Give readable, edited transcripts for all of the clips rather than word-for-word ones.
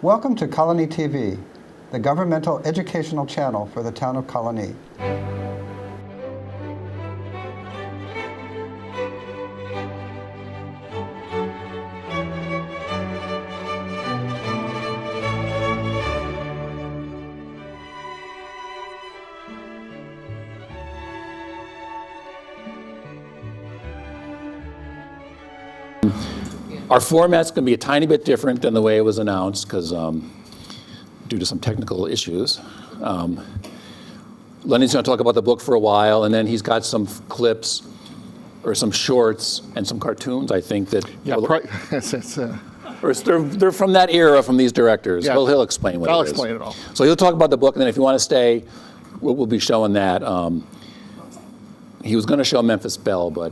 Welcome to Colonie TV, the governmental educational channel for the town of Colonie. Our format's going to be a tiny bit different than the way it was announced because due to some technical issues. Lenny's going to talk about the book for a while, and then he's got some clips or some shorts and some cartoons, I think, that... Yeah, or they're from that era, from these directors. Yeah. He'll explain what I'll it is. explain it all. So he'll talk about the book, and then if you want to stay, we'll be showing that. He was going to show Memphis Belle, but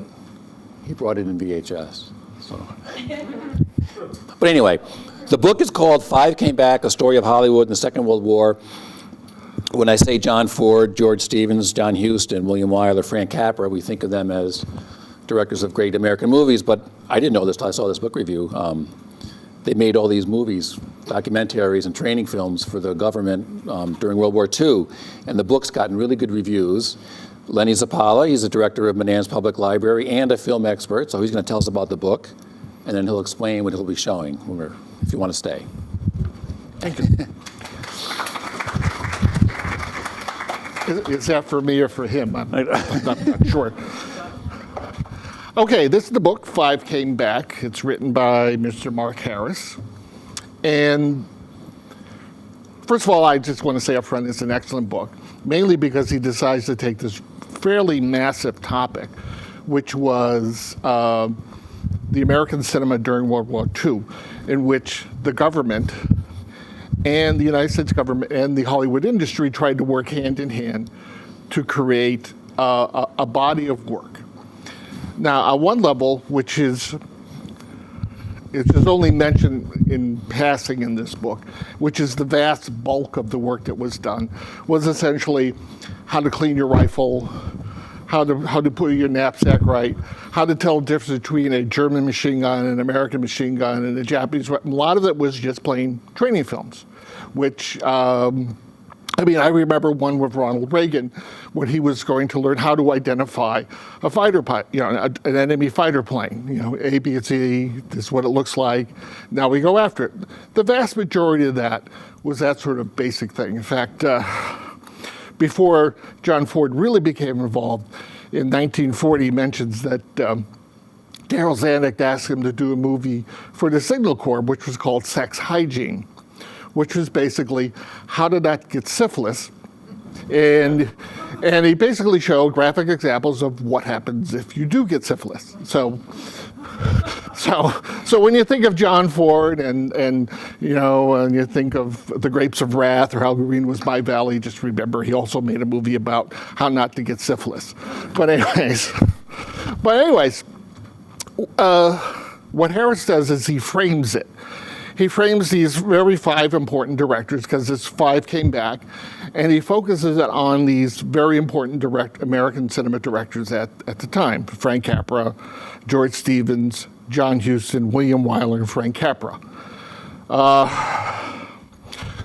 he brought it in VHS. So. But anyway, the book is called Five Came Back, A Story of Hollywood in the Second World War. When I say John Ford, George Stevens, John Huston, William Wyler, Frank Capra, we think of them as directors of great American movies, but I didn't know this till I saw this book review. They made all these movies, documentaries and training films for the government during World War II, and the book's gotten really good reviews. Lenny Zapala, he's the director of Manans Public Library and a film expert, so he's going to tell us about the book, and then he'll explain what he'll be showing if you want to stay. Thank you. Is that for me or for him? I'm not sure. Okay, this is the book, Five Came Back. It's written by Mr. Mark Harris. And first of all, I just want to say up front, it's an excellent book, mainly because he decides to take this fairly massive topic, which was the American cinema during World War II, in which the government and the United States government and the Hollywood industry tried to work hand in hand to create a body of work. Now, on one level, which is only mentioned in passing in this book, which is the vast bulk of the work that was done, was essentially how to clean your rifle, how to put your knapsack right, how to tell the difference between a German machine gun, an American machine gun, and a Japanese weapon. A lot of it was just plain training films, which, I remember one with Ronald Reagan when he was going to learn how to identify a fighter pilot, an enemy fighter plane. A, B, and C, this is what it looks like. Now we go after it. The vast majority of that was that sort of basic thing. In fact, before John Ford really became involved, in 1940, he mentions that Daryl Zanuck asked him to do a movie for the Signal Corps, which was called Sex Hygiene, which was basically how to not get syphilis. And he basically showed graphic examples of what happens if you do get syphilis. So when you think of John Ford and you think of The Grapes of Wrath or How Green Was My Valley, just remember he also made a movie about how not to get syphilis. But anyways, what Harris does is he frames it. He frames these very five important directors, because this five came back, and he focuses it on these very important American cinema directors at the time: Frank Capra, George Stevens, John Huston, William Wyler, and Frank Capra.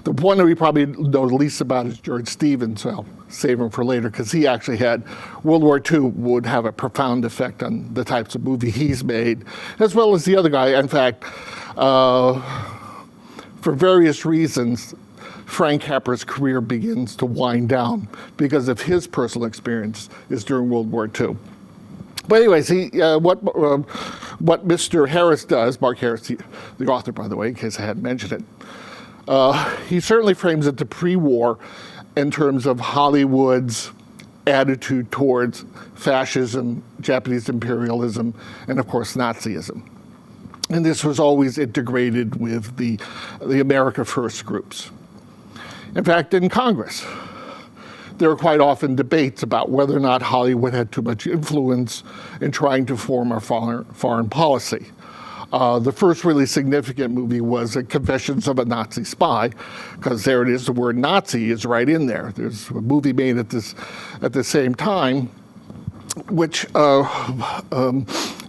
The one that we probably know the least about is George Stevens. So I'll save him for later, because he actually had World War II would have a profound effect on the types of movie he's made, as well as the other guy. In fact, for various reasons, Frank Capra's career begins to wind down because of his personal experience is during World War II. But anyways, what Mr. Harris does, Mark Harris, the author, by the way, in case I hadn't mentioned it, he certainly frames it to pre-war in terms of Hollywood's attitude towards fascism, Japanese imperialism, and of course Nazism. And this was always integrated with the America First groups. In fact, in Congress, there were quite often debates about whether or not Hollywood had too much influence in trying to form our foreign policy. The first really significant movie was Confessions of a Nazi Spy, because there it is, the word Nazi is right in there. There's a movie made at the same time, which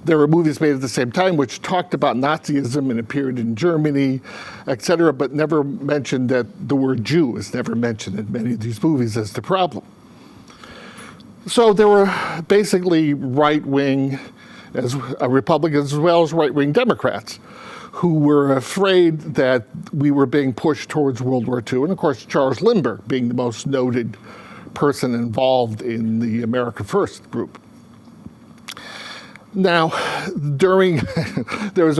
there were movies made at the same time which talked about Nazism and appeared in Germany, etc., but never mentioned that the word Jew is never mentioned in many of these movies as the problem. So there were basically right-wing Republicans as well as right-wing Democrats who were afraid that we were being pushed towards World War II. And of course, Charles Lindbergh being the most noted person involved in the America First group. Now, there was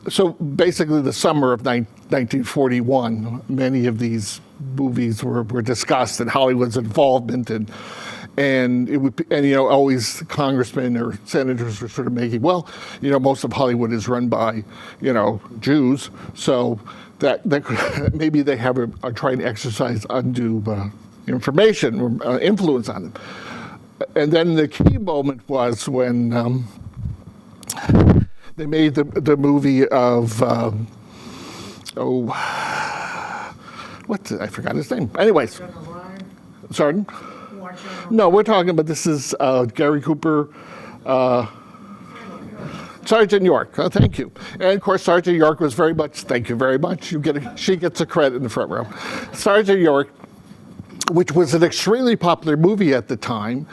so basically the summer of 1941, many of these movies were discussed and Hollywood's involvement and always congressmen or senators were sort of making, well, most of Hollywood is run by, Jews, so that maybe they are trying to exercise undue information or influence on them. And then the key moment was when they made the movie of, I forgot his name. Anyways, sorry? No, we're talking about, this is Gary Cooper, Sergeant York. Thank you. And of course, Sergeant York was very much, thank you very much. She gets a credit in the front row. Sergeant York, which was an extremely popular movie at the time,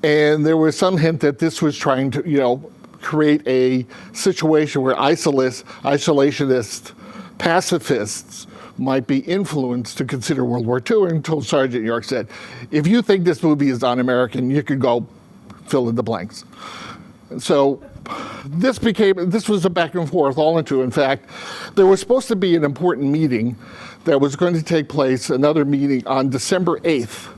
and there was some hint that this was trying to, create a situation where isolationist pacifists might be influenced to consider World War II, until Sergeant York said, if you think this movie is un-American, you could go fill in the blanks. And so this was a back and forth all into, in fact, there was supposed to be an important meeting that was going to take place, another meeting on December 8th,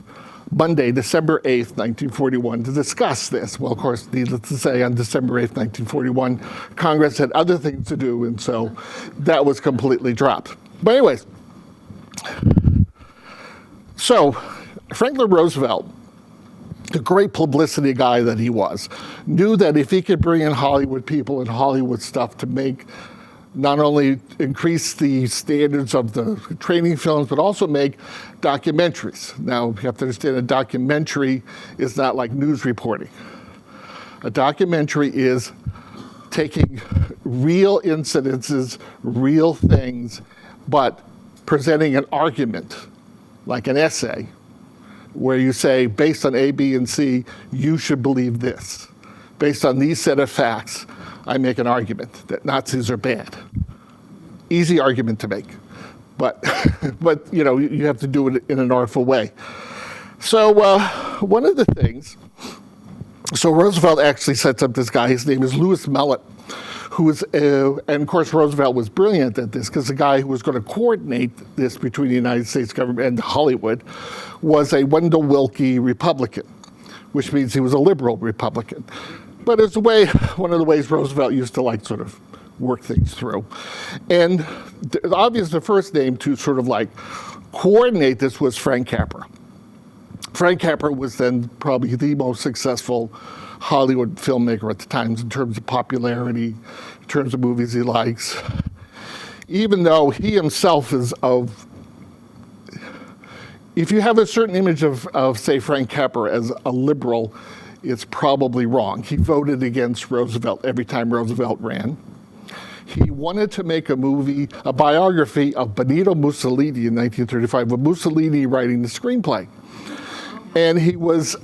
Monday, December 8th, 1941, to discuss this. Well, of course, needless to say, on December 8th, 1941, Congress had other things to do, and so that was completely dropped. But anyways, so Franklin Roosevelt, the great publicity guy that he was, knew that if he could bring in Hollywood people and Hollywood stuff to make, not only increase the standards of the training films, but also make documentaries. Now, you have to understand a documentary is not like news reporting. A documentary is taking real incidences, real things, but presenting an argument, like an essay, where you say, based on A, B, and C, you should believe this. Based on these set of facts, I make an argument that Nazis are bad. Easy argument to make, but you have to do it in an artful way. So one of the things, so Roosevelt actually sets up this guy. His name is Louis Mellett, who was, and of course Roosevelt was brilliant at this because the guy who was going to coordinate this between the United States government and Hollywood was a Wendell Willkie Republican, which means he was a liberal Republican. But it's one of the ways Roosevelt used to sort of work things through. And the first name to sort of coordinate this was Frank Capra. Frank Capra was then probably the most successful Hollywood filmmaker at the time in terms of popularity, in terms of movies he likes. Even though he himself is if you have a certain image of say, Frank Capra as a liberal, it's probably wrong. He voted against Roosevelt every time Roosevelt ran. He wanted to make a biography of Benito Mussolini in 1935, with Mussolini writing the screenplay. And he was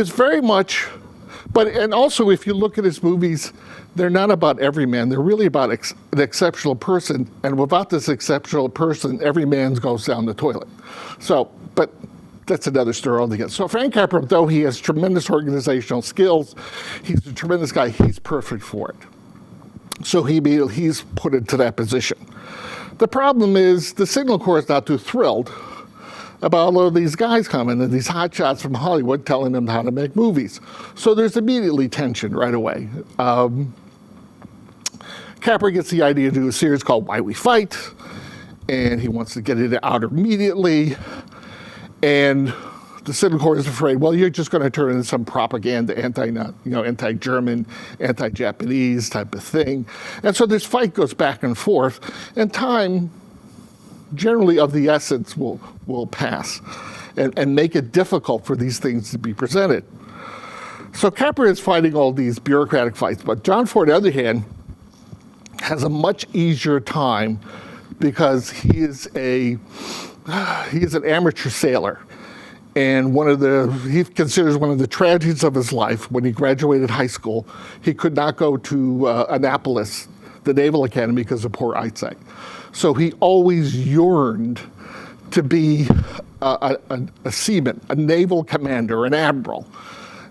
very much, and also if you look at his movies, they're not about every man, they're really about an exceptional person, and without this exceptional person, every man goes down the toilet. So, but that's another story altogether. So Frank Capra, though he has tremendous organizational skills, he's a tremendous guy, he's perfect for it. So he's put into that position. The problem is the Signal Corps is not too thrilled about all of these guys coming and these hotshots from Hollywood telling them how to make movies. So there's immediately tension right away. Capra gets the idea to do a series called Why We Fight, and he wants to get it out immediately. And the Signal Corps is afraid, well, you're just going to turn into some propaganda, anti-German, anti-Japanese type of thing. And so this fight goes back and forth, and time, generally of the essence, will pass and make it difficult for these things to be presented. So Capra is fighting all these bureaucratic fights, but John Ford, on the other hand, has a much easier time because he is an amateur sailor. And he considers one of the tragedies of his life, when he graduated high school, he could not go to Annapolis, the Naval Academy, because of poor eyesight. So he always yearned to be a seaman, a naval commander, an admiral.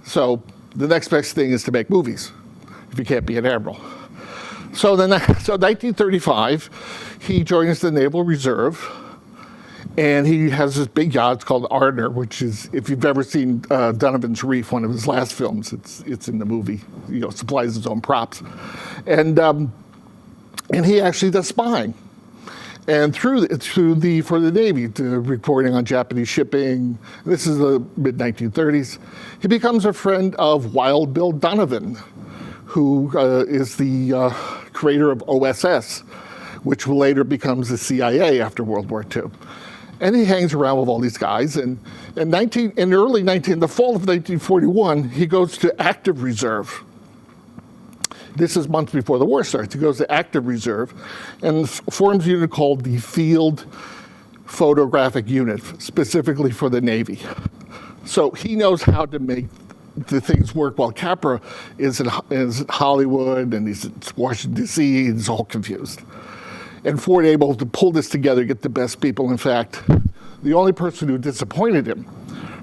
So the next best thing is to make movies, if you can't be an admiral. So 1935, he joins the Naval Reserve, and he has this big yacht. It's called Ardner, which is, if you've ever seen Donovan's Reef, one of his last films, it's in the movie. Supplies his own props, and he actually does spying, and for the Navy, reporting on Japanese shipping. This is the mid 1930s. He becomes a friend of Wild Bill Donovan, who is the creator of OSS, which later becomes the CIA after World War II. And he hangs around with all these guys. And in the fall of 1941, he goes to active reserve. This is months before the war starts. He goes to active reserve and forms a unit called the Field Photographic Unit, specifically for the Navy. So he knows how to make the things work, while Capra is in Hollywood and he's in Washington, D.C., and he's all confused. And Ford able to pull this together, get the best people. In fact, the only person who disappointed him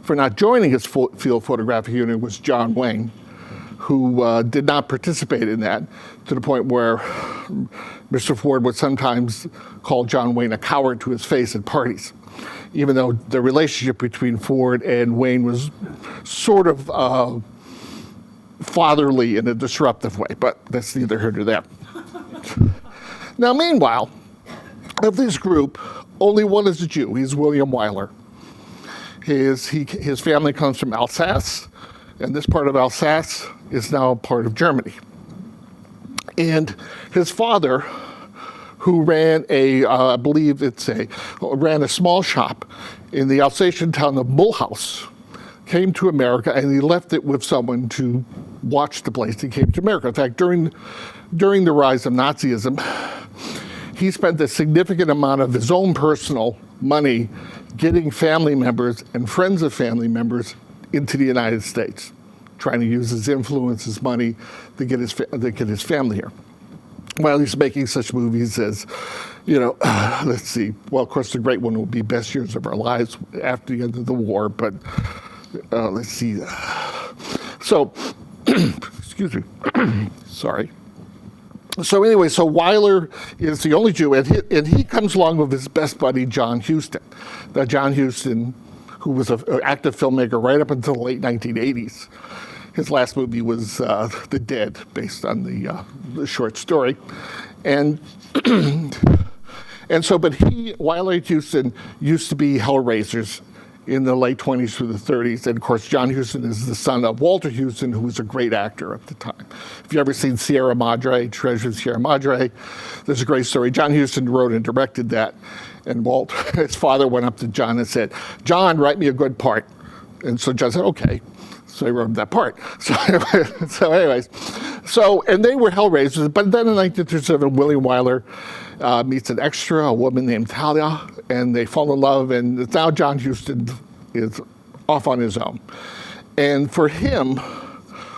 for not joining his field photographic unit was John Wayne, who did not participate in that, to the point where Mr. Ford would sometimes call John Wayne a coward to his face at parties, even though the relationship between Ford and Wayne was sort of fatherly in a disruptive way, but that's neither here nor there. Now, meanwhile, of this group, only one is a Jew. He's William Wyler. His family comes from Alsace, and this part of Alsace is now part of Germany. And his father, who ran ran a small shop in the Alsatian town of Mulhouse, came to America, and he left it with someone to watch the place. He came to America. In fact, during the rise of Nazism, he spent a significant amount of his own personal money getting family members and friends of family members into the United States, trying to use his influence, his money, to get his family here. While he's making such movies as, let's see, well, of course, the great one will be Best Years of Our Lives after the end of the war, but let's see. So, excuse me, sorry. So anyway, so Wyler is the only Jew, and he comes along with his best buddy, John Huston. Now, John Huston, who was an active filmmaker right up until the late 1980s. His last movie was The Dead, based on the short story. And Wyler and Huston used to be Hellraisers in the late 20s through the 30s. And of course, John Huston is the son of Walter Huston, who was a great actor at the time. If you've ever seen Sierra Madre, Treasure of Sierra Madre, there's a great story. John Huston wrote and directed that. And his father went up to John and said, "John, write me a good part." And so John said, "Okay." So I wrote that part. And they were Hellraisers. But then in 1937, William Wyler meets an extra, a woman named Talia, and they fall in love. And now John Huston is off on his own. And for him,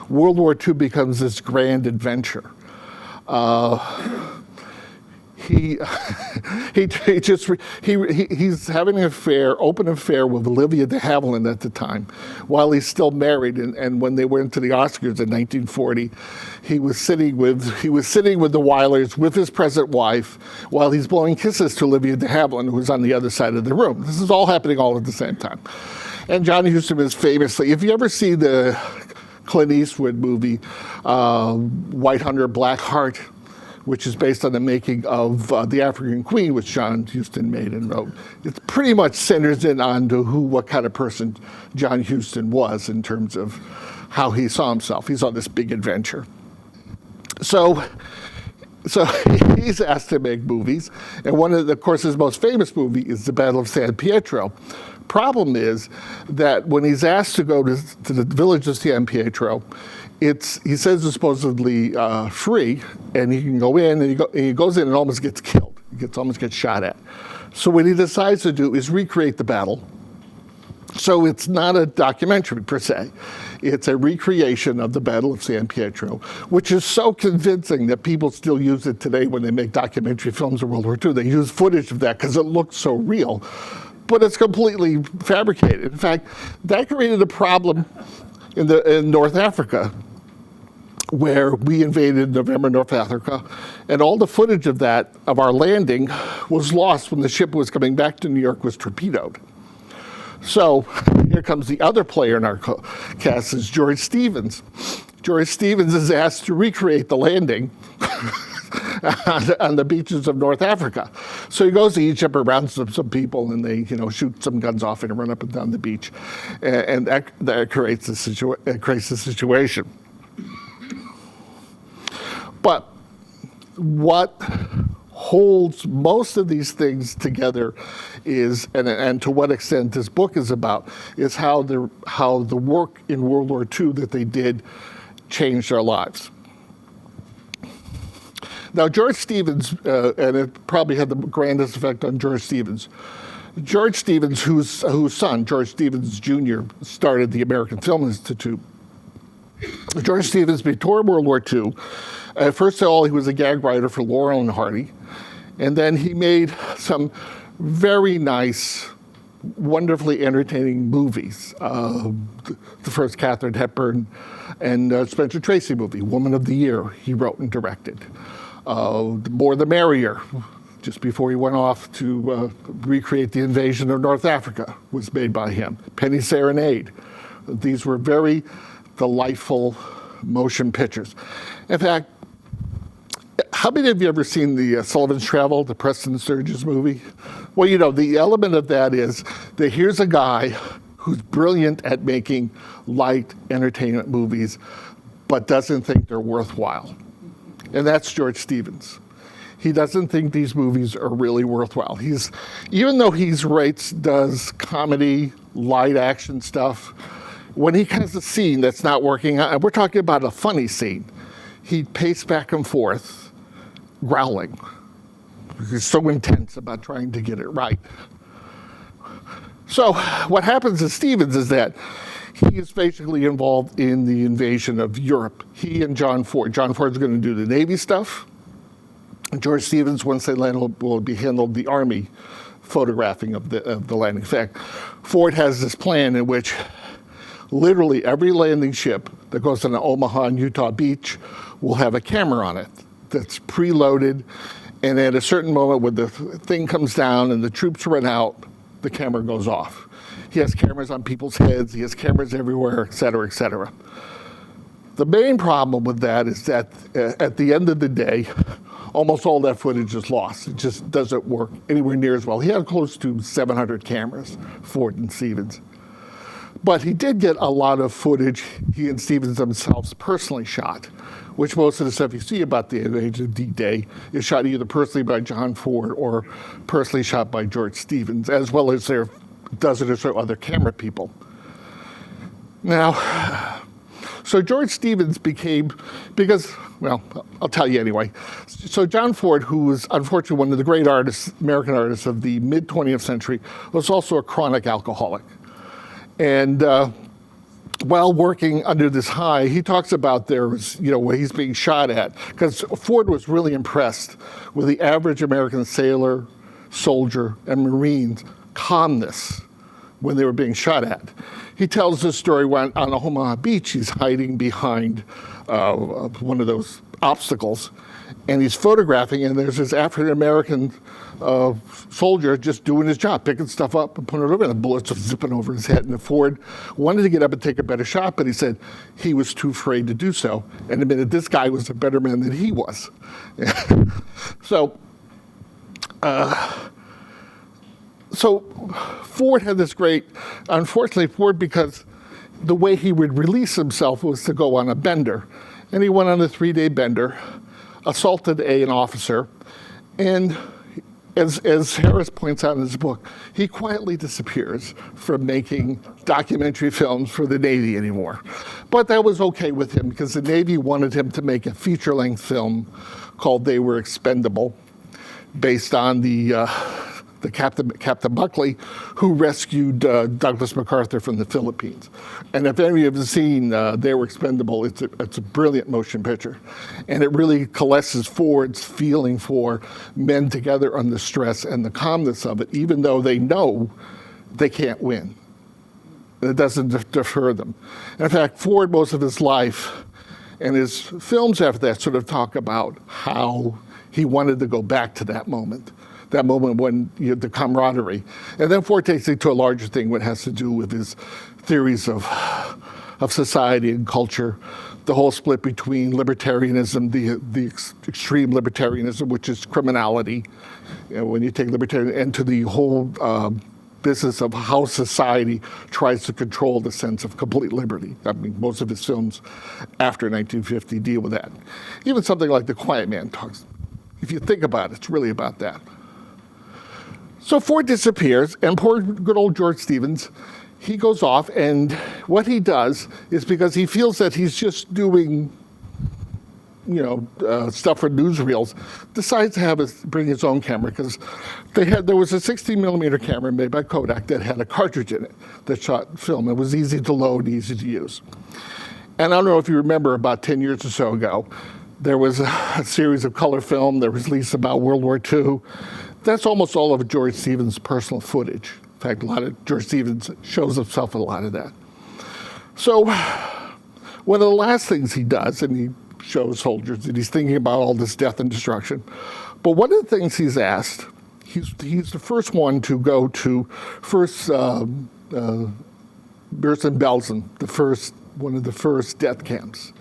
World War II becomes this grand adventure. He's having an open affair with Olivia de Havilland at the time, while he's still married. And when they went to the Oscars in 1940, he was sitting with the Wylers with his present wife, while he's blowing kisses to Olivia de Havilland, who's on the other side of the room. This is all happening all at the same time. And John Huston is famously, if you ever see the Clint Eastwood movie, White Hunter, Black Heart, which is based on the making of The African Queen, which John Huston made and wrote. It pretty much centers in on what kind of person John Huston was in terms of how he saw himself. He's on this big adventure. So he's asked to make movies, and of course, his most famous movie is The Battle of San Pietro. problem is that when he's asked to go to the village of San Pietro, he says it's supposedly free, and he can go in, and he goes in and almost gets killed. Almost gets shot at. So what he decides to do is recreate the battle. So it's not a documentary per se. It's a recreation of the Battle of San Pietro, which is so convincing that people still use it today when they make documentary films of World War II. They use footage of that because it looks so real, but it's completely fabricated. In fact, that created a problem in North Africa, where we invaded November North Africa, and all the footage of our landing was lost when the ship was coming back to New York was torpedoed. So here comes the other player in our cast, is George Stevens. George Stevens is asked to recreate the landing on the beaches of North Africa. So he goes to Egypt, rounds up some people, and they shoot some guns off and run up and down the beach, and that creates the situation. But what holds most of these things together is, and to what extent this book is about, is how the work in World War II that they did changed their lives. Now, George Stevens, and it probably had the grandest effect on George Stevens. George Stevens, whose son, George Stevens Jr., started the American Film Institute. George Stevens, before World War II, first of all, he was a gag writer for Laurel and Hardy, and then he made some very nice, wonderfully entertaining movies. The first Katharine Hepburn and Spencer Tracy movie, Woman of the Year, he wrote and directed. The More the Merrier, just before he went off to recreate the invasion of North Africa, was made by him. Penny Serenade. These were very delightful motion pictures. In fact, how many of you ever seen the Sullivan's Travel, the Preston Sturges movie? Well, the element of that is that here's a guy who's brilliant at making light entertainment movies, but doesn't think they're worthwhile. And that's George Stevens. He doesn't think these movies are really worthwhile. Even though does comedy, light action stuff, when he has a scene that's not working out, and we're talking about a funny scene, he'd pace back and forth, growling. He's so intense about trying to get it right. So what happens to Stevens is that he is basically involved in the invasion of Europe. He and John Ford. John Ford's going to do the Navy stuff. And George Stevens, once they land, will be handled the Army photographing of the landing. In fact, Ford has this plan in which literally every landing ship that goes to Omaha and Utah Beach will have a camera on it that's preloaded, and at a certain moment when the thing comes down and the troops run out, the camera goes off. He has cameras on people's heads, he has cameras everywhere, et cetera, et cetera. The main problem with that is that at the end of the day, almost all that footage is lost. It just doesn't work anywhere near as well. He had close to 700 cameras, Ford and Stevens. But he did get a lot of footage he and Stevens themselves personally shot, which most of the stuff you see about the invasion of D-Day is shot either personally by John Ford or personally shot by George Stevens, as well as their dozen or so other camera people. Now, so George Stevens I'll tell you anyway. So John Ford, who was unfortunately one of the great artists, American artists of the mid-20th century, was also a chronic alcoholic. And while working under this high, he talks about where he's being shot at, because Ford was really impressed with the average American sailor, soldier, and Marine's calmness when they were being shot at. He tells this story when on Omaha Beach, he's hiding behind one of those obstacles, and he's photographing, and there's this African-American soldier just doing his job, picking stuff up and putting it over, and the bullets are zipping over his head. And Ford wanted to get up and take a better shot, but he said he was too afraid to do so, and admitted this guy was a better man than he was. So Ford had this unfortunately Ford, because the way he would release himself was to go on a bender. And he went on a 3-day bender, assaulted an officer, and as Harris points out in his book, he quietly disappears from making documentary films for the Navy anymore. But that was okay with him because the Navy wanted him to make a feature-length film called They Were Expendable, based on the Captain Buckley, who rescued Douglas MacArthur from the Philippines. And if any of you have seen They Were Expendable, it's a brilliant motion picture. And it really coalesces Ford's feeling for men together under stress and the calmness of it, even though they know they can't win. It doesn't deter them. In fact, Ford, most of his life, and his films after that sort of talk about how he wanted to go back to that moment when the camaraderie. And then Ford takes it to a larger thing, what has to do with his theories of society and culture, the whole split between libertarianism, the extreme libertarianism, which is criminality, when you take libertarian, and to the whole business of how society tries to control the sense of complete liberty. I mean, most of his films after 1950 deal with that. Even something like The Quiet Man talks. If you think about it, it's really about that. So Ford disappears, and poor good old George Stevens, he goes off, and what he does is, because he feels that he's just doing, stuff for newsreels, decides to bring his own camera, because there was a 16 millimeter camera made by Kodak that had a cartridge in it that shot film. It was easy to load, easy to use. And I don't know if you remember, about 10 years or so ago, there was a series of color film that was released about World War II. That's almost all of George Stevens' personal footage. In fact, a lot of George Stevens shows himself in a lot of that. So one of the last things he does, and he shows soldiers that he's thinking about all this death and destruction, but one of the things he's asked, he's the first one to go to Bergen-Belsen, one of the first death camps.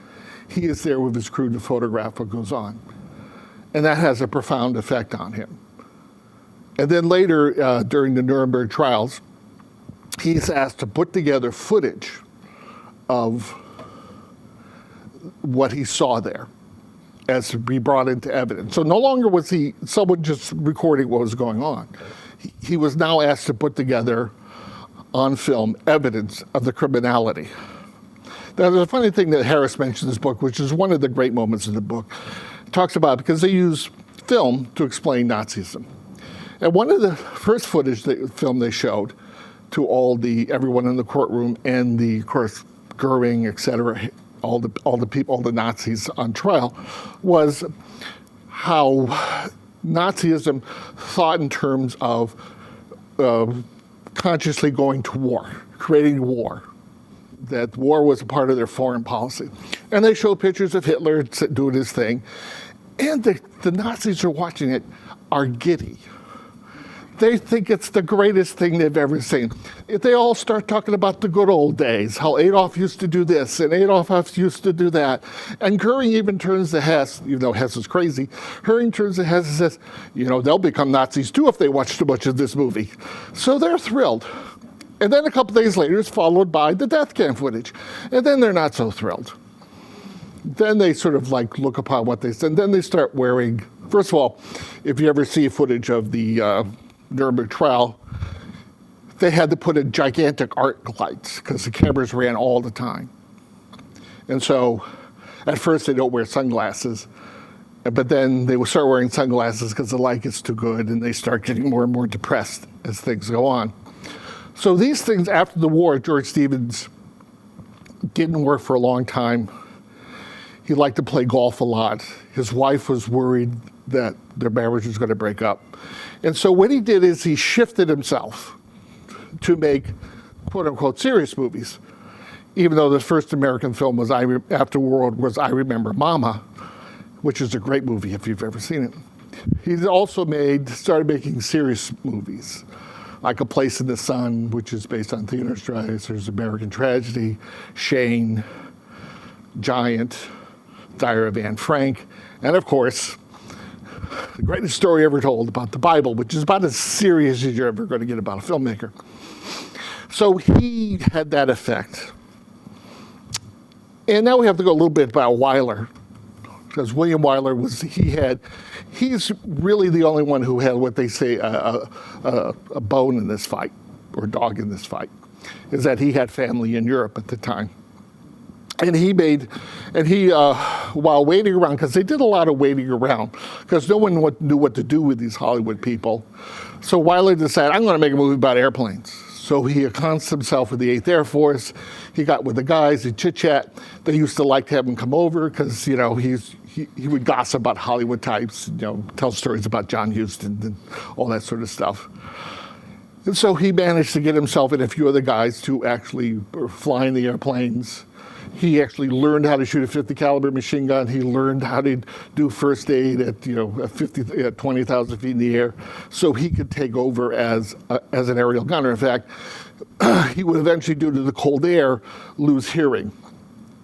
He is there with his crew to photograph what goes on. And that has a profound effect on him. And then later, during the Nuremberg trials, he's asked to put together footage of what he saw there as to be brought into evidence. So no longer was he someone just recording what was going on. He was now asked to put together on film evidence of the criminality. Now, there's a funny thing that Harris mentions in this book, which is one of the great moments in the book. It talks about, because they use film to explain Nazism. And one of the first film they showed to everyone in the courtroom, and of course, Goering, et cetera, all the people, all the Nazis on trial, was how Nazism thought in terms of consciously going to war, creating war. That war was a part of their foreign policy. And they show pictures of Hitler doing his thing. And the Nazis are watching it, are giddy. They think it's the greatest thing they've ever seen. They all start talking about the good old days, how Adolf used to do this and Adolf used to do that. And Goering even turns to Hess, even though Hess is crazy, Goering turns to Hess and says, they'll become Nazis too if they watch too much of this movie. So they're thrilled. And then a couple days later, it's followed by the death camp footage. And then they're not so thrilled. Then they sort of look upon what they said. And then they start wearing, first of all, if you ever see footage of the Nuremberg trial, they had to put in gigantic arc lights because the cameras ran all the time. And so at first they don't wear sunglasses, but then they will start wearing sunglasses because the light gets too good, and they start getting more and more depressed as things go on. So these things, after the war, George Stevens didn't work for a long time. He liked to play golf a lot. His wife was worried that their marriage was going to break up. And so what he did is he shifted himself to make, quote unquote, serious movies. Even though the first American film was after World was I Remember Mama, which is a great movie if you've ever seen it. He also started making serious movies, like A Place in the Sun, which is based on Theodore Dreiser's American Tragedy, Shane, Giant, Diary of Anne Frank, and of course, the greatest story ever told about the Bible, which is about as serious as you're ever going to get about a filmmaker. So he had that effect. And now we have to go a little bit about Wyler. because William Wyler he's really the only one who had what they say a bone in this fight, or dog in this fight, is that he had family in Europe at the time. And while waiting around, because they did a lot of waiting around, because no one knew what to do with these Hollywood people. So Wyler decided, I'm going to make a movie about airplanes. So he ensconced himself with the 8th Air Force. He got with the guys, he chit-chat. They used to like to have him come over because, he would gossip about Hollywood types, tell stories about John Huston and all that sort of stuff. And so he managed to get himself and a few other guys to actually fly in the airplanes. He actually learned how to shoot a 50 caliber machine gun. He learned how to do first aid at 20,000 feet in the air, so he could take over as an aerial gunner. In fact, he would eventually, due to the cold air, lose hearing.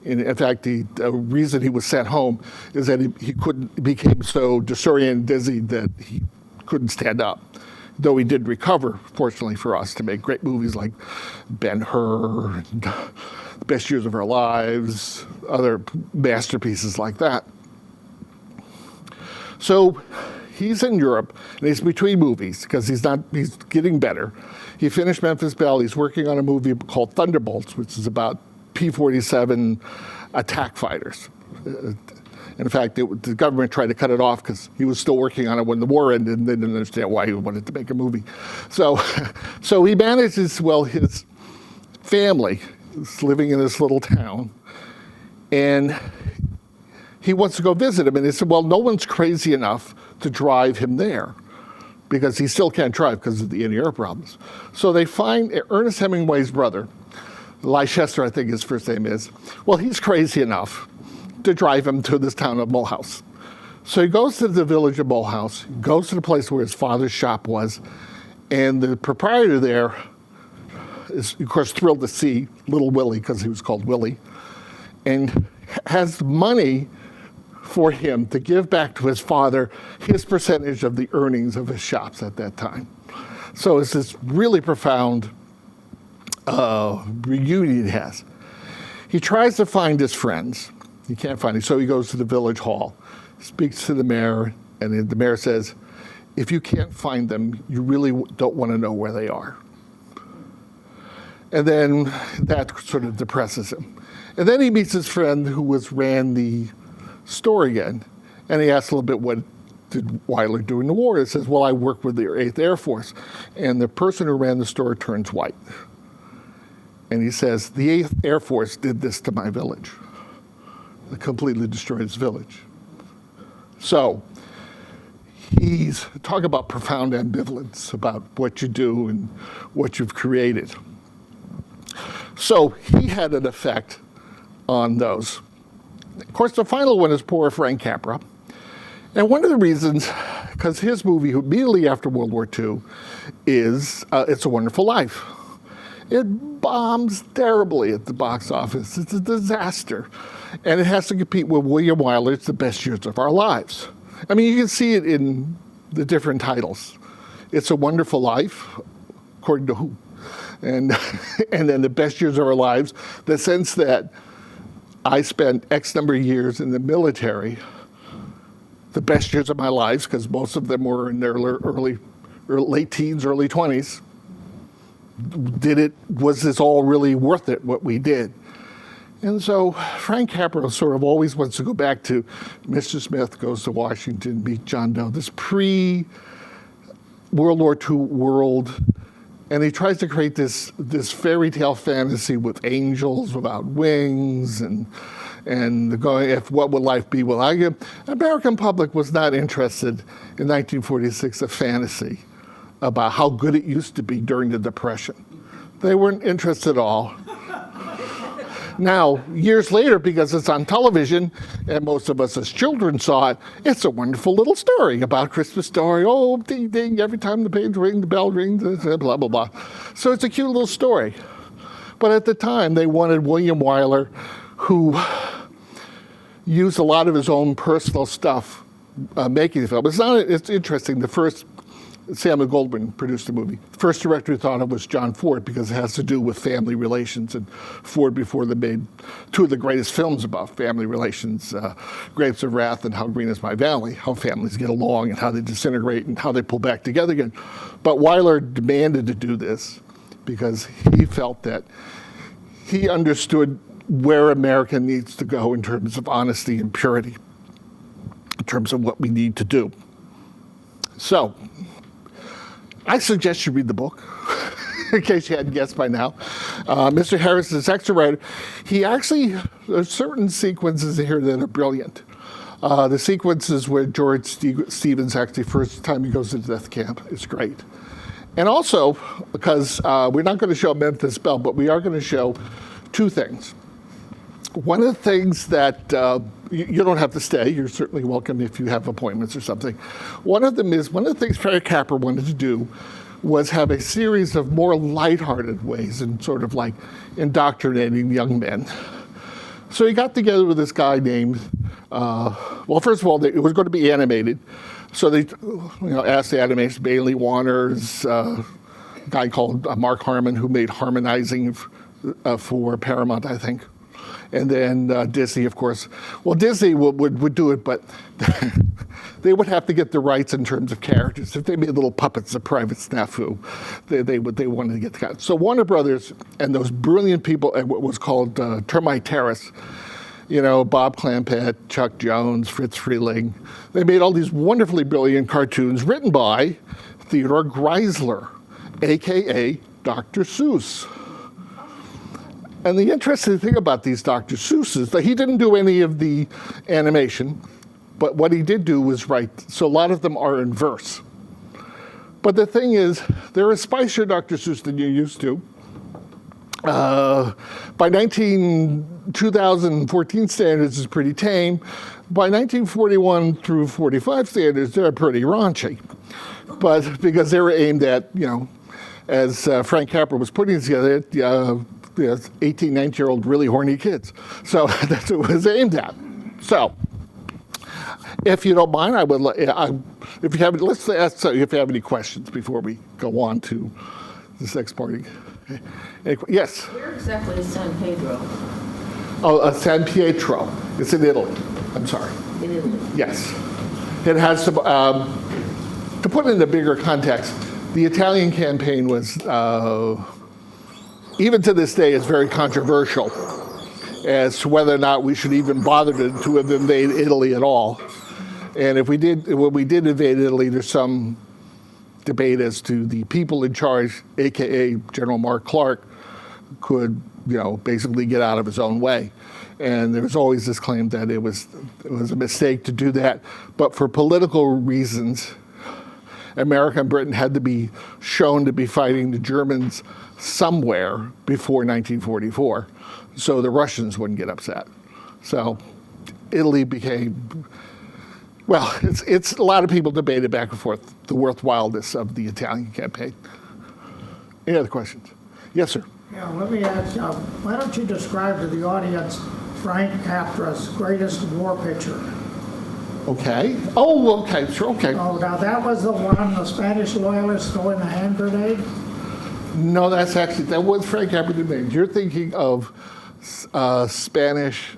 In fact, the reason he was sent home is that he became so disoriented, dizzy that he couldn't stand up. Though he did recover, fortunately for us, to make great movies like Ben-Hur, and Best Years of Our Lives, other masterpieces like that. So he's in Europe, and he's between movies because he's getting better. He finished Memphis Belle. He's working on a movie called Thunderbolts, which is about P-47 attack fighters. In fact, the government tried to cut it off because he was still working on it when the war ended, and they didn't understand why he wanted to make a movie. So he manages, his family is living in this little town, and he wants to go visit him. And they said, well, no one's crazy enough to drive him there because he still can't drive because of the in-ear problems. So they find Ernest Hemingway's brother, Leicester, I think his first name is. Well, he's crazy enough to drive him to this town of Mulhouse. So he goes to the village of Mulhouse, goes to the place where his father's shop was, and the proprietor there is, of course, thrilled to see little Willie, because he was called Willie, and has money for him to give back to his father his percentage of the earnings of his shops at that time. So it's this really profound reunion he has. He tries to find his friends. He can't find it, so he goes to the village hall, speaks to the mayor, and the mayor says, if you can't find them, you really don't want to know where they are. And then that sort of depresses him. And then he meets his friend who ran the store again, and he asks a little bit, what did Wyler do in the war? He says, well, I work with the 8th Air Force, and the person who ran the store turns white. And he says, the 8th Air Force did this to my village. It completely destroyed his village. So he's talking about profound ambivalence about what you do and what you've created. So he had an effect on those. Of course, the final one is poor Frank Capra. And one of the reasons, because his movie immediately after World War II is It's a Wonderful Life. It bombs terribly at the box office. It's a disaster. And it has to compete with William Wyler's The Best Years of Our Lives. I mean, you can see it in the different titles. It's a Wonderful Life, according to who? And then The Best Years of Our Lives, the sense that I spent X number of years in the military, the best years of my lives, because most of them were in their late teens, early 20s. Was this all really worth it, what we did? And so Frank Capra sort of always wants to go back to Mr. Smith goes to Washington, meet John Doe, this pre-World War II world. And he tries to create this fairy tale fantasy with angels without wings and going, if what would life be? Well, the American public was not interested in 1946, a fantasy about how good it used to be during the Depression. They weren't interested at all. Now, years later, because it's on television, and most of us as children saw it, it's a wonderful little story about Christmas story. Oh, ding, ding, every time the page rings, the bell rings, blah, blah, blah. So it's a cute little story. But at the time, they wanted William Wyler, who used a lot of his own personal stuff making the film. It's interesting, the first Samuel Goldwyn produced the movie. The first director who thought of was John Ford because it has to do with family relations. And Ford, before they made two of the greatest films about family relations, Grapes of Wrath and How Green Is My Valley, how families get along and how they disintegrate and how they pull back together again. But Wyler demanded to do this because he felt that he understood where America needs to go in terms of honesty and purity, in terms of what we need to do. So, I suggest you read the book, in case you hadn't guessed by now. Mr. Harris is extra writer. He actually, there's certain sequences here that are brilliant. The sequences where George Stevens actually, first time he goes to death camp, is great. And also, because we're not going to show Memphis Belle, but we are going to show two things. One of the things that you don't have to stay. You're certainly welcome if you have appointments or something. One of the things Frank Capra wanted to do was have a series of more lighthearted ways and sort of like indoctrinating young men. So he got together with this guy named, well, first of all, it was going to be animated. So they asked the animation, Bailey Warner's a guy called Mark Harmon, who made Harmonizing for Paramount, I think. And then Disney, of course. Well, Disney would do it, but they would have to get the rights in terms of characters. If they made little puppets, a private snafu, they wanted to get the guys. So Warner Brothers and those brilliant people at what was called Termite Terrace, Bob Clampett, Chuck Jones, Fritz Freeling, they made all these wonderfully brilliant cartoons written by Theodore Geisler, AKA Dr. Seuss. And the interesting thing about these Dr. Seuss is that he didn't do any of the animation, but what he did do was write, so a lot of them are in verse. But the thing is, they're a spicier Dr. Seuss than you're used to. By 2014 standards, it's pretty tame. By 1941 through 45 standards, they're pretty raunchy. But because they were aimed at, as Frank Capra was putting together, 18, 19-year-old really horny kids. So that's what it was aimed at. So if you don't mind, I would, if you have, let's ask if you have any questions before we go on to this next party. Yes? Where exactly is San Pedro? Oh, San Pietro. It's in Italy. I'm sorry. In Italy? Yes. It has to put it in a bigger context, the Italian campaign was, even to this day, is very controversial as to whether or not we should even bother to invade Italy at all. And if we did, when we did invade Italy, there's some debate as to the people in charge, AKA General Mark Clark, could, basically get out of his own way. And there was always this claim that it was a mistake to do that. But for political reasons, America and Britain had to be shown to be fighting the Germans somewhere before 1944, so the Russians wouldn't get upset. So Italy became, well, it's a lot of people debated back and forth the worthwhileness of the Italian campaign. Any other questions? Yes, sir. Yeah, let me ask, why don't you describe to the audience Frank Capra's greatest war picture? Okay. Oh, okay, sure, okay. Oh, now that was the one, the Spanish loyalists throwing the hand grenade? No, that was Frank Capra name. You're thinking of Spanish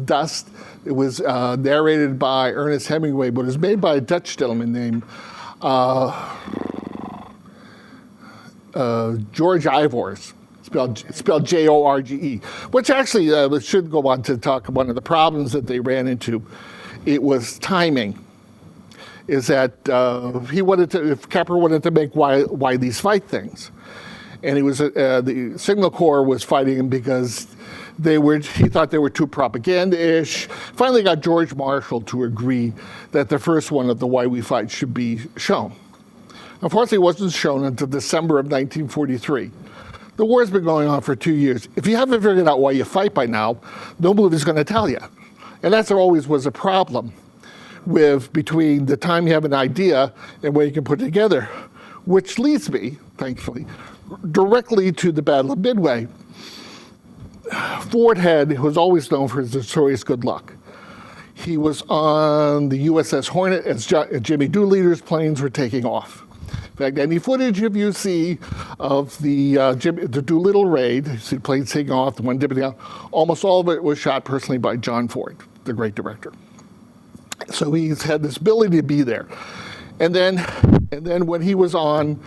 Dust. It was narrated by Ernest Hemingway, but it was made by a Dutch gentleman named George Ivors, spelled Jorge, which actually should go on to talk about one of the problems that they ran into. It was timing. Is that Capra wanted to make why these fight things. And he was the Signal Corps was fighting him because he thought they were too propaganda-ish. Finally got George Marshall to agree that the first one of the Why We Fight should be shown. Unfortunately, it wasn't shown until December of 1943. The war's been going on for 2 years. If you haven't figured out why you fight by now, no movie's going to tell you. And that's always was a problem between the time you have an idea and when you can put it together, which leads me, thankfully, directly to the Battle of Midway. Ford was always known for his notorious good luck. He was on the USS Hornet as Jimmy Doolitter's planes were taking off. fact, any footage if you see of the Doolittle raid, you see the plane taking off, the one dipping down, almost all of it was shot personally by John Ford, the great director. So he's had this ability to be there. And then when he was on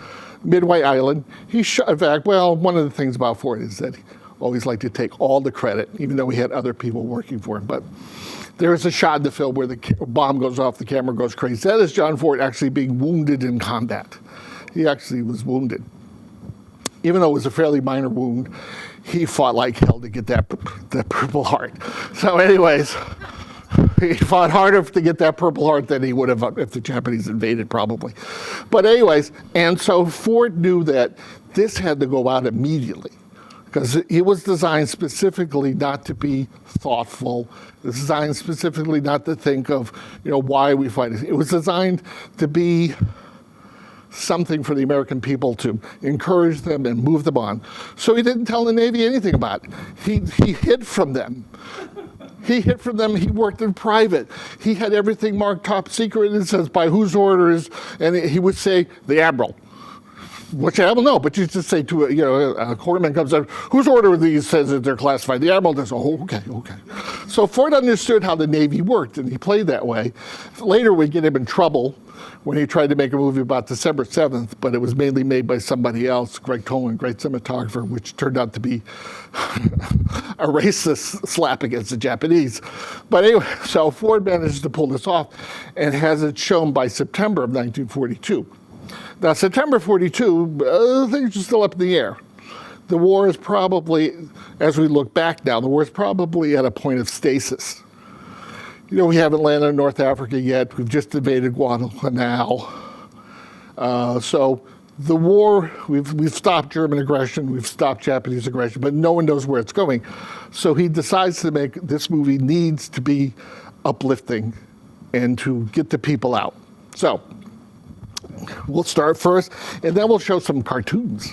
Midway Island, he shot, in fact, well, one of the things about Ford is that he always liked to take all the credit, even though he had other people working for him. But there is a shot in the film where the bomb goes off, the camera goes crazy. That is John Ford actually being wounded in combat. He actually was wounded. Even though it was a fairly minor wound, he fought like hell to get that Purple Heart. So anyways, he fought harder to get that Purple Heart than he would have if the Japanese invaded, probably. But anyways, and so Ford knew that this had to go out immediately, because it was designed specifically not to be thoughtful. It was designed specifically not to think of, why are we fighting? It was designed to be something for the American people to encourage them and move them on. So he didn't tell the Navy anything about it. He hid from them. He hid from them. He worked in private. He had everything marked top secret. It says by whose orders, and he would say the Admiral. Which I don't know, but you just say to a corpsman comes up, whose order are these? Says that they're classified. The Admiral does, okay. So Ford understood how the Navy worked, and he played that way. Later, we get him in trouble when he tried to make a movie about December 7th, but it was mainly made by somebody else, Greg Toland, great cinematographer, which turned out to be a racist slap against the Japanese. But anyway, so Ford managed to pull this off and has it shown by September of 1942. Now, September 42, things are still up in the air. The war is probably, as we look back now, the war is probably at a point of stasis. We haven't landed in North Africa yet. We've just invaded Guadalcanal. So the war, we've stopped German aggression, we've stopped Japanese aggression, but no one knows where it's going. So he decides to make, this movie needs to be uplifting and to get the people out. So we'll start first, and then we'll show some cartoons.